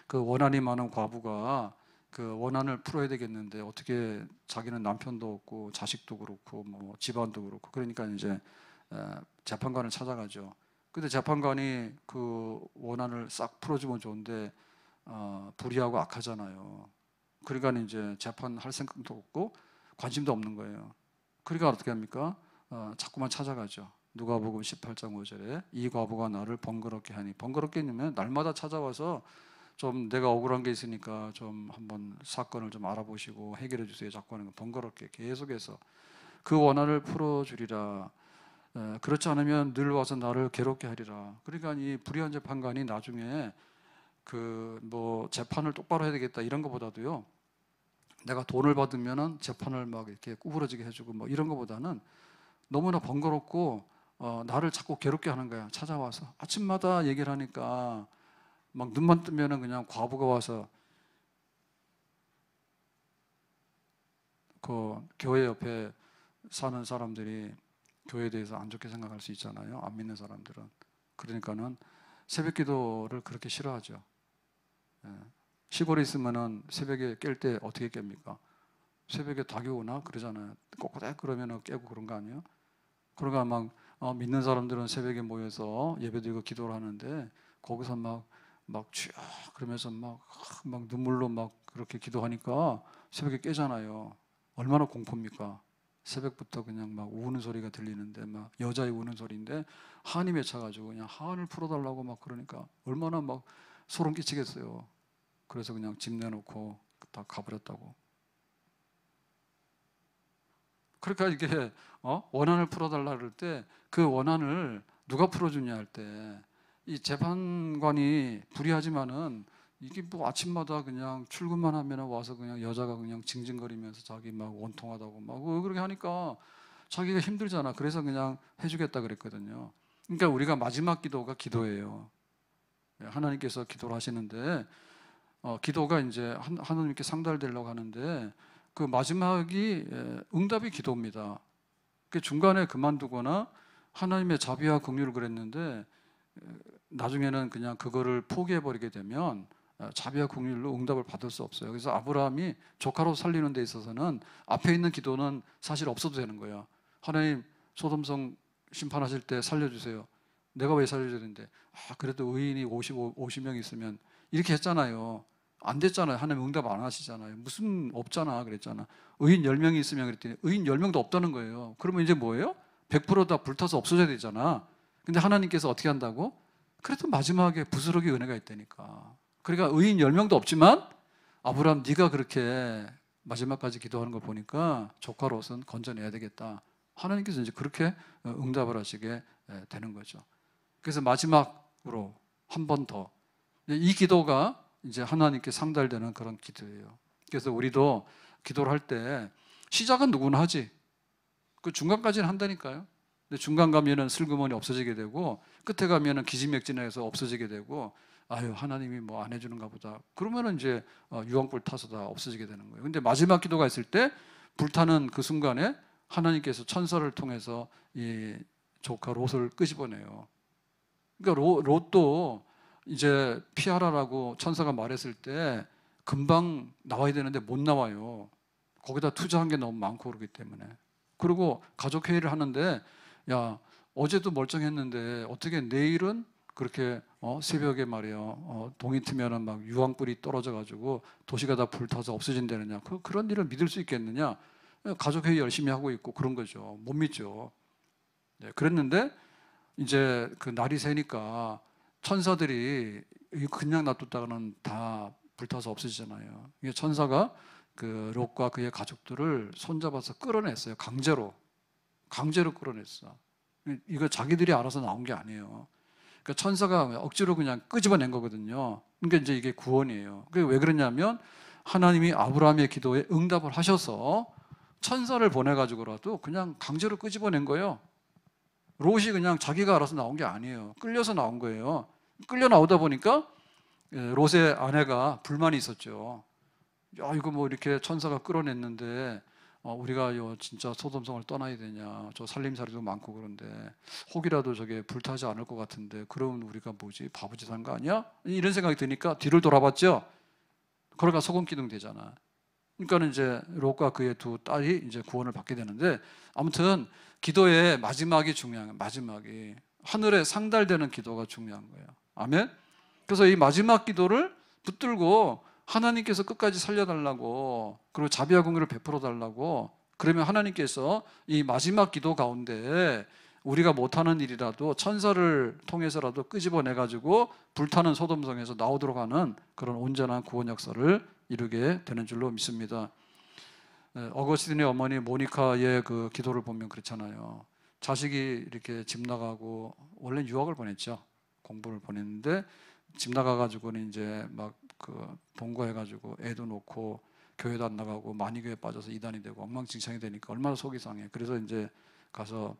그 원한이 많은 과부가 그 원한을 풀어야 되겠는데 어떻게, 자기는 남편도 없고 자식도 그렇고 뭐 집안도 그렇고, 그러니까 이제 재판관을 찾아가죠. 근데 재판관이 그 원한을 싹 풀어주면 좋은데 불의하고 악하잖아요. 그러니까 이제 재판할 생각도 없고 관심도 없는 거예요. 그러니까 어떻게 합니까? 자꾸만 찾아가죠. 누가복음 18장 5절에 이 과부가 나를 번거롭게 하니, 번거롭게 하면 날마다 찾아와서 좀 내가 억울한 게 있으니까 좀 한번 사건을 좀 알아보시고 해결해 주세요. 자꾸 하는 거 번거롭게 계속해서 그 원한을 풀어주리라. 그렇지 않으면 늘 와서 나를 괴롭게 하리라. 그러니까 이 불의한 재판관이 나중에 뭐 재판을 똑바로 해야 되겠다 이런 것보다도요, 내가 돈을 받으면은 재판을 막 이렇게 구부러지게 해주고 뭐 이런 것보다는 너무나 번거롭고 나를 자꾸 괴롭게 하는 거야. 찾아와서 아침마다 얘기를 하니까 막 눈만 뜨면은 그냥 과부가 와서 그 교회 옆에 사는 사람들이 교회에 대해서 안 좋게 생각할 수 있잖아요. 안 믿는 사람들은. 그러니까는 새벽 기도를 그렇게 싫어하죠. 시골에 있으면은 새벽에 깰 때 어떻게 깹니까? 새벽에 닭이 오나 그러잖아요. 꼬꼬닥 그러면은 깨고 그런 거 아니에요? 그러니까 막 믿는 사람들은 새벽에 모여서 예배드리고 기도를 하는데 거기서 막 쥐어 그러면서 막 눈물로 막 그렇게 기도하니까 새벽에 깨잖아요. 얼마나 공포입니까? 새벽부터 그냥 막 우는 소리가 들리는데, 막 여자의 우는 소리인데 한이 맺혀가지고 그냥 한을 풀어달라고 막 그러니까 얼마나 막 소름 끼치겠어요. 그래서 그냥 집 내놓고 다 가버렸다고. 그러니까 이게 원한을 풀어달라 그럴 때 그 원한을 누가 풀어주냐 할 때 이 재판관이 불의하지만은 이게 뭐 아침마다 그냥 출근만 하면 와서 그냥 여자가 그냥 징징거리면서 자기 막 원통하다고 막 그렇게 하니까 자기가 힘들잖아. 그래서 그냥 해주겠다 그랬거든요. 그러니까 우리가 마지막 기도가 기도예요. 하나님께서 기도를 하시는데 기도가 이제 하나님께 상달되려고 하는데 그 마지막이 응답이 기도입니다. 그 중간에 그만두거나 하나님의 자비와 긍휼을 그랬는데 나중에는 그냥 그거를 포기해버리게 되면 자비와 긍휼로 응답을 받을 수 없어요. 그래서 아브라함이 조카로 살리는 데 있어서는 앞에 있는 기도는 사실 없어도 되는 거예요. 하나님 소돔성 심판하실 때 살려주세요. 내가 왜 살려줘야 되는데 그래도 의인이 50명 있으면 이렇게 했잖아요. 안 됐잖아요. 하나님 응답 안 하시잖아요. 무슨 없잖아 그랬잖아. 의인 10명이 있으면 그랬더니 의인 10명도 없다는 거예요. 그러면 이제 뭐예요? 100% 다 불타서 없어져야 되잖아. 근데 하나님께서 어떻게 한다고? 그래도 마지막에 부스러기 은혜가 있다니까. 그러니까 의인 10명도 없지만 아브라함 네가 그렇게 마지막까지 기도하는 걸 보니까 조카 롯은 건져내야 되겠다. 하나님께서 이제 그렇게 응답을 하시게 되는 거죠. 그래서 마지막으로 한 번 더. 이 기도가 이제 하나님께 상달되는 그런 기도예요. 그래서 우리도 기도를 할 때 시작은 누구나 하지. 그 중간까지는 한다니까요. 근데 중간 가면은 슬그머니 없어지게 되고 끝에 가면은 기지맥진해서 없어지게 되고 아유 하나님이 뭐 안 해주는가 보다. 그러면은 이제 유황불 타서 다 없어지게 되는 거예요. 근데 마지막 기도가 있을 때 불타는 그 순간에 하나님께서 천사를 통해서 이 조카 롯을 끄집어내요. 그러니까 롯도 이제 피하라라고 천사가 말했을 때 금방 나와야 되는데 못 나와요. 거기다 투자한 게 너무 많고 그러기 때문에. 그리고 가족 회의를 하는데 야 어제도 멀쩡했는데 어떻게 내일은 그렇게 새벽에 말이에요. 동이 트면은 막 유황불이 떨어져 가지고 도시가 다 불타서 없어진다느냐. 그런 일을 믿을 수 있겠느냐. 가족 회의 열심히 하고 있고 그런 거죠. 못 믿죠. 네, 그랬는데 이제 그 날이 새니까 천사들이 그냥 놔뒀다가는 다 불타서 없어지잖아요. 이게 천사가 그 롯과 그의 가족들을 손잡아서 끌어냈어요. 강제로 끌어냈어. 이거 자기들이 알아서 나온 게 아니에요. 그러니까 천사가 억지로 그냥 끄집어낸 거거든요. 그러니까 이제 이게 구원이에요. 그게 왜 그러냐면 하나님이 아브라함의 기도에 응답을 하셔서 천사를 보내가지고라도 그냥 강제로 끄집어낸 거예요. 롯이 그냥 자기가 알아서 나온 게 아니에요. 끌려서 나온 거예요. 끌려 나오다 보니까 롯의 아내가 불만이 있었죠. 야, 이거 뭐 이렇게 천사가 끌어냈는데 우리가 진짜 소돔성을 떠나야 되냐. 저 살림살이도 많고 그런데 혹이라도 저게 불타지 않을 것 같은데 그러면 우리가 뭐지? 바보짓 한 거 아니야? 이런 생각이 드니까 뒤를 돌아봤죠. 그러니까 소금기둥 되잖아. 그러니까 이제 롯과 그의 두 딸이 이제 구원을 받게 되는데 아무튼 기도의 마지막이 중요한 거예요. 마지막이 하늘에 상달되는 기도가 중요한 거예요. 아멘. 그래서 이 마지막 기도를 붙들고 하나님께서 끝까지 살려달라고 그리고 자비와 긍휼을 베풀어 달라고 그러면 하나님께서 이 마지막 기도 가운데 우리가 못하는 일이라도 천사를 통해서라도 끄집어내 가지고 불타는 소돔성에서 나오도록 하는 그런 온전한 구원 역사를 이루게 되는 줄로 믿습니다. 어거스틴의 어머니 모니카의 그 기도를 보면 그렇잖아요. 자식이 이렇게 집 나가고 원래 유학을 보냈죠. 공부를 보냈는데 집 나가가지고는 이제 막 그 동거해가지고 애도 놓고 교회도 안 나가고 만이교에 빠져서 이단이 되고 엉망진창이 되니까 얼마나 속이 상해. 그래서 이제 가서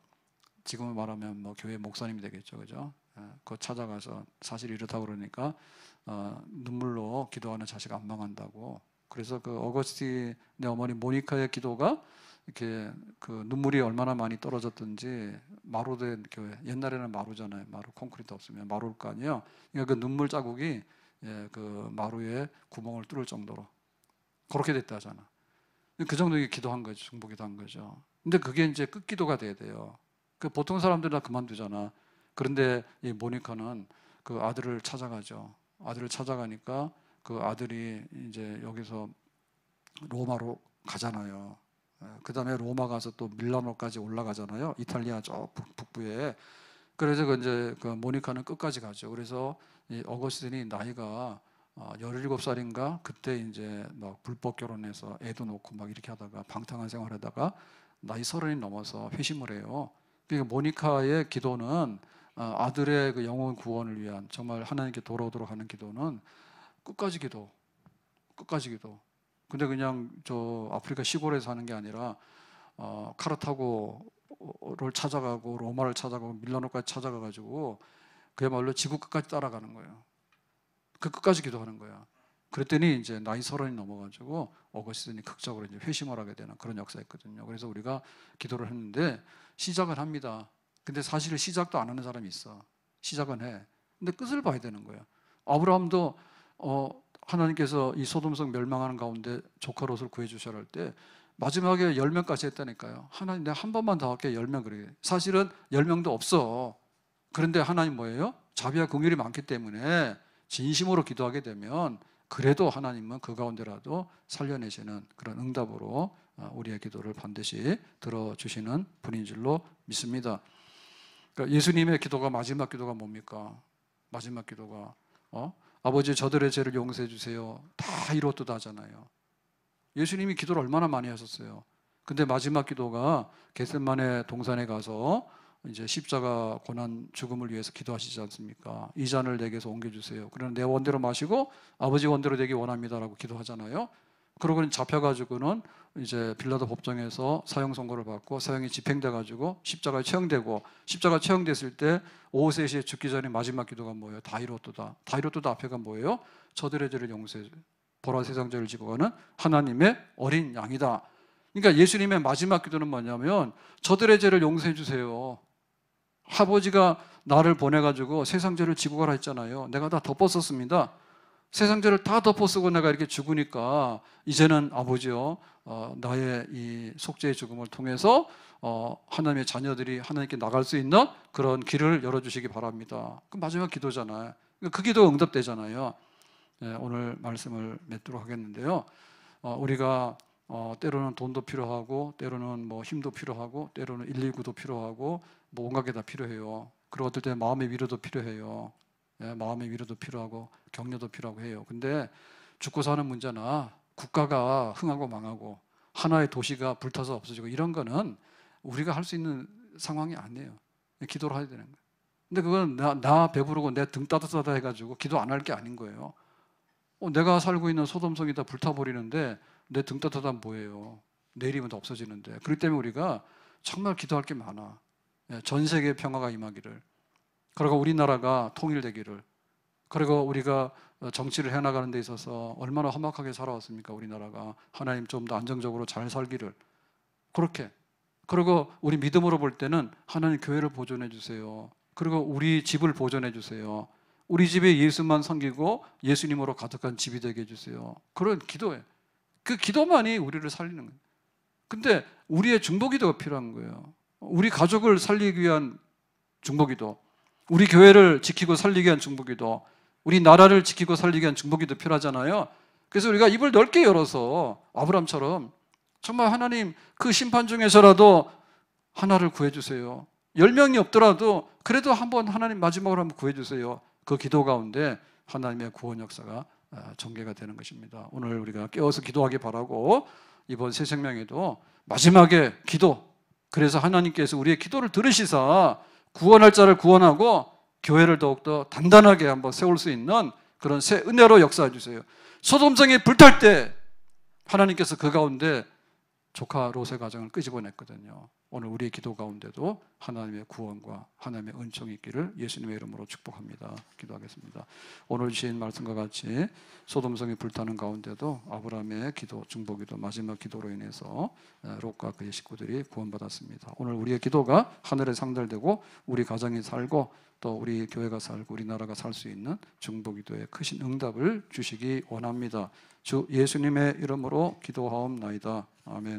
지금을 말하면 뭐 교회 목사님이 되겠죠, 그죠? 그거 찾아가서 사실 이렇다고 그러니까 눈물로 기도하는 자식 안 망한다고. 그래서 그 어거스틴의 어머니 모니카의 기도가 이렇게 그 눈물이 얼마나 많이 떨어졌든지 마루된 교회, 옛날에는 마루잖아요. 마루 콘크리트 없으면 마루일 거 아니에요. 그러니까 그 눈물 자국이 그 마루에 구멍을 뚫을 정도로 그렇게 됐다잖아. 그 정도의 기도한 거죠. 중보기도 한 거죠. 근데 그게 이제 끝기도가 돼야 돼요. 그 보통 사람들은 다 그만두잖아. 그런데 이 모니카는 그 아들을 찾아가죠. 아들을 찾아가니까 그 아들이 이제 여기서 로마로 가잖아요. 그 다음에 로마 가서 또 밀라노까지 올라가잖아요. 이탈리아 저 북부에. 그래서 그 이제 그 모니카는 끝까지 가죠. 그래서 이 어거스틴이 나이가 17살인가 그때 이제 막 불법 결혼해서 애도 놓고 막 이렇게 하다가 방탕한 생활하다가 나이 30이 넘어서 회심을 해요. 그러니까 모니카의 기도는 아들의 그 영혼 구원을 위한 정말 하나님께 돌아오도록 하는 기도는 끝까지 기도. 근데 그냥 저 아프리카 시골에서 하는 게 아니라 카르타고를 찾아가고 로마를 찾아가고 밀라노까지 찾아가가지고 그야말로 지구 끝까지 따라가는 거예요. 그 끝까지 기도하는 거야. 그랬더니 이제 나이 30이 넘어가지고 어거스틴이 극적으로 이제 회심을 하게 되는 그런 역사였거든요. 그래서 우리가 기도를 했는데 시작을 합니다. 근데 사실 시작도 안 하는 사람이 있어. 시작은 해. 근데 끝을 봐야 되는 거예요. 아브라함도 하나님께서 이 소돔성 멸망하는 가운데 조카 롯을 구해주셔야 할 때 마지막에 10명까지 했다니까요. 하나님 내가 한 번만 더 할게 10명 그래요. 사실은 10명도 없어. 그런데 하나님 뭐예요? 자비와 긍휼이 많기 때문에 진심으로 기도하게 되면 그래도 하나님은 그 가운데라도 살려내시는 그런 응답으로 우리의 기도를 반드시 들어주시는 분인 줄로 믿습니다. 그러니까 예수님의 기도가 마지막 기도가 뭡니까? 마지막 기도가 아버지 저들의 죄를 용서해 주세요. 다 이뤘도다 하잖아요. 예수님이 기도를 얼마나 많이 하셨어요. 근데 마지막 기도가 겟세마네 동산에 가서 이제 십자가 고난 죽음을 위해서 기도하시지 않습니까? 이 잔을 내게서 옮겨주세요. 그러나 내 원대로 마시고 아버지 원대로 되기 원합니다라고 기도하잖아요. 그러고는 잡혀가지고는 이제 빌라도 법정에서 사형 선고를 받고 사형이 집행돼가지고 십자가에 처형되고 십자가 처형됐을 때 오후 3시에 죽기 전에 마지막 기도가 뭐예요? 다 이뤘도다. 다 이뤘도다 앞에가 뭐예요? 저들의 죄를 용서해 보라 세상 죄를 지고 가는 하나님의 어린 양이다. 그러니까 예수님의 마지막 기도는 뭐냐면 저들의 죄를 용서해 주세요. 아버지가 나를 보내가지고 세상 죄를 지고 가라 했잖아요. 내가 다 덮었었습니다. 세상 죄를 다 덮어쓰고 내가 이렇게 죽으니까 이제는 아버지요 나의 이 속죄의 죽음을 통해서 하나님의 자녀들이 하나님께 나갈 수 있는 그런 길을 열어주시기 바랍니다. 그 마지막 기도잖아요. 그 기도가 응답되잖아요. 오늘 말씀을 맺도록 하겠는데요. 우리가 때로는 돈도 필요하고 때로는 뭐 힘도 필요하고 때로는 119도 필요하고 뭐 온갖 게 다 필요해요. 그리고 어떨 때는 마음의 위로도 필요해요. 마음의 위로도 필요하고 격려도 필요하고 해요. 근데 죽고 사는 문제나 국가가 흥하고 망하고 하나의 도시가 불타서 없어지고 이런 거는 우리가 할 수 있는 상황이 아니에요. 기도를 해야 되는 거예요. 근데 그건 나 배부르고 내 등 따뜻하다 해가지고 기도 안 할 게 아닌 거예요. 내가 살고 있는 소돔성이 다 불타버리는데 내 등 따뜻하면 뭐예요? 내일이면 다 없어지는데. 그렇기 때문에 우리가 정말 기도할 게 많아. 전 세계의 평화가 임하기를, 그리고 우리나라가 통일되기를, 그리고 우리가 정치를 해나가는 데 있어서 얼마나 험악하게 살아왔습니까? 우리나라가 하나님 좀 더 안정적으로 잘 살기를, 그렇게. 그리고 우리 믿음으로 볼 때는 하나님 교회를 보존해 주세요. 그리고 우리 집을 보존해 주세요. 우리 집에 예수만 섬기고 예수님으로 가득한 집이 되게 해주세요. 그런 기도예요. 그 기도만이 우리를 살리는 거예요. 근데 우리의 중보기도가 필요한 거예요. 우리 가족을 살리기 위한 중보기도, 우리 교회를 지키고 살리기 위한 중보기도, 우리 나라를 지키고 살리기 위한 중보기도 필요하잖아요. 그래서 우리가 입을 넓게 열어서 아브라함처럼 정말 하나님 그 심판 중에서라도 하나를 구해주세요. 10명이 없더라도 그래도 한번 하나님 마지막으로 한번 구해주세요. 그 기도 가운데 하나님의 구원 역사가 전개가 되는 것입니다. 오늘 우리가 깨어서 기도하기 바라고 이번 새 생명에도 마지막에 기도, 그래서 하나님께서 우리의 기도를 들으시사 구원할 자를 구원하고 교회를 더욱더 단단하게 한번 세울 수 있는 그런 새 은혜로 역사해 주세요. 소돔성이 불탈 때 하나님께서 그 가운데 조카 롯의 가정을 끄집어냈거든요. 오늘 우리의 기도 가운데도 하나님의 구원과 하나님의 은총이 있기를 예수님의 이름으로 축복합니다. 기도하겠습니다. 오늘 주신 말씀과 같이 소돔성이 불타는 가운데도 아브라함의 기도, 중보기도, 마지막 기도로 인해서 롯과 그의 식구들이 구원받았습니다. 오늘 우리의 기도가 하늘에 상달되고 우리 가정이 살고 또 우리 교회가 살고 우리나라가 살 수 있는 중보기도의 크신 응답을 주시기 원합니다. 주 예수님의 이름으로 기도하옵나이다. 아멘.